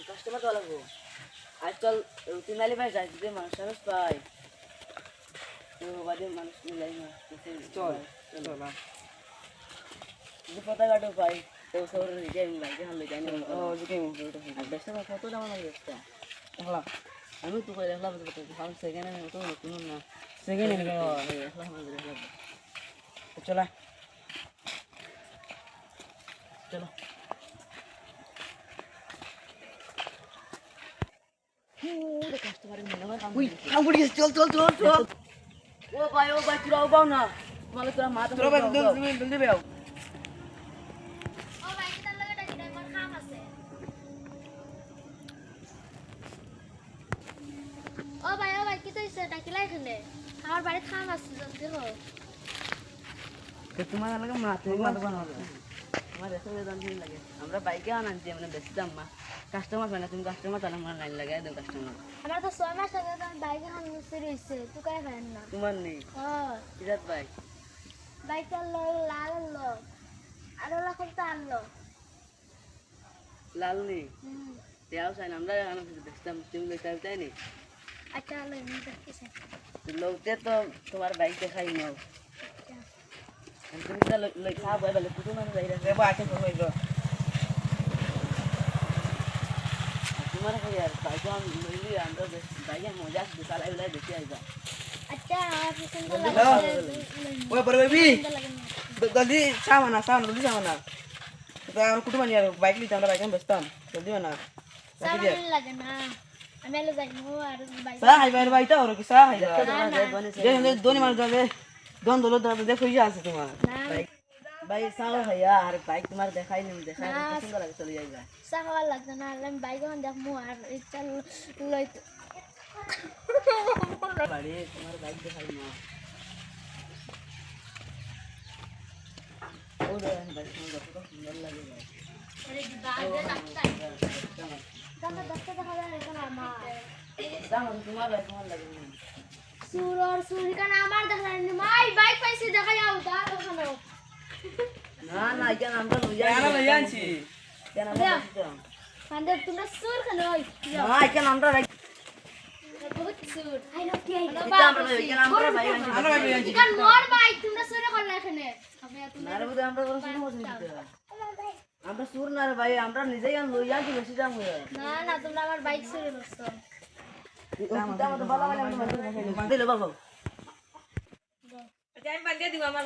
customer তো লাগবো আজকাল রুটিন আলি ভাই যায় যদি মানুষ মানুষ পাই তো বাদে মানুষ মিলাই না চল চল যদি পতাকাটা পাই তো সব রিজাই লাগে হলে যাই না ও জিকে মু আর বেশটা কত দাম লাগে বেশটা হলা আমি তো কই দেখলাম তো ভালো সেকেন্ড আমি তো নতুন না সেকেন্ড এনে দেখলাম চলা চলো কাস্টমারের মনে হয় উই কাম করি চল চল চল চল ও ভাই তোরা বাও না তোমালে তোরা মাথা তোরা ভাই জলদি বেও ও ভাই কিতার লাগে ডাকি আমার কাম আছে ও ভাই কি কইছে ডাকিলা এখানে আমার বাড়িতে কাম আছে জলদি হো তো তোমার লাগে মাথা বানাবো আমার এসে বেদন লাগে আমরা বাইকে আনছি মানে বেশি দাম মা কাস্টমার পাই না তুমি কাস্টমার তাহলে আমার লাইন লাগাই দাও কাস্টমার আমার তো 6 মাস আগে আমি বাইকে হান মুছে রইছে তুই কাই পারেন না তোমার নেই কিরাত ভাই বাইক আনলো লাল আনলো আর ওলা কত আনলো লাল নেই দেওয়া চাই না আমরা দেখতাম তুমি লইতে চাই নি আচ্ছা আলো আমি দেখতেছি লোকতে তো তোমার বাইক দেখাই নাও তুমি লই খাবো বলে কুটু মানুষ যাই রে দেবা আছে কই গো তোমার খাই আর বাইক আমি লইলি আমরা বাইকে মজা দুকাল আইলা দেখি আইবা আচ্ছা আমার পছন্দ ওই বড় বেবি লাগে জলদি সামানা জলদি সামানা তো আর কুটু মানি আর বাইক লিতে আমরা বাইক ব্যস্তাম জলদি না সামান লাগে না আমি এলে যাই মো আর বাইক সা হাই বাইর বাইটা ওর কি সা হাই দোনে দোনি মার যাবে দন দলো দেখো ইয়া আছে তোমার না ভাই সাও ভাইয়া আর বাইক তোমার দেখাই নি দেখাই পছন্দ লাগে চলে যাইবা সাহাওয়ার লাগছে না আমি বাইক এখন দেখবো আর ইচ্ছা লই বাড়ি তোমার বাইক দেখাই না ও রে বাইক তোমার কত সুন্দর লাগে ভাই দামা দশটা দেখা যায় এখন আমার দাম তোমার বাইক তোমার লাগে না সুর আর সুরি কান আমার দেখা যায় মাই বাইক পাইছি দেখা যাও দাও ওখানে না কেন আমরা লইয়া আমরা লই আনছি কেন আমরা কান্দে তোমরা সুর খান ওই না কেন আমরা বহুত সুর আই নো কি আমরা বাইক আমরা লই আনছি কান মোর বাইক তোমরা সুর করলে এখানে আমি না রে বুঝে আমরা কোনো শুনে বসে আমরা সুর না রে ভাই আমরা নিজেই লইয়া কি বেশি দাম হয়ে না তোমরা আমার বাইক সুর করছো দাম তো ভালো লাগে আমরা বান্ধে বাবা আমি বান্ধিয়ে দিব আমার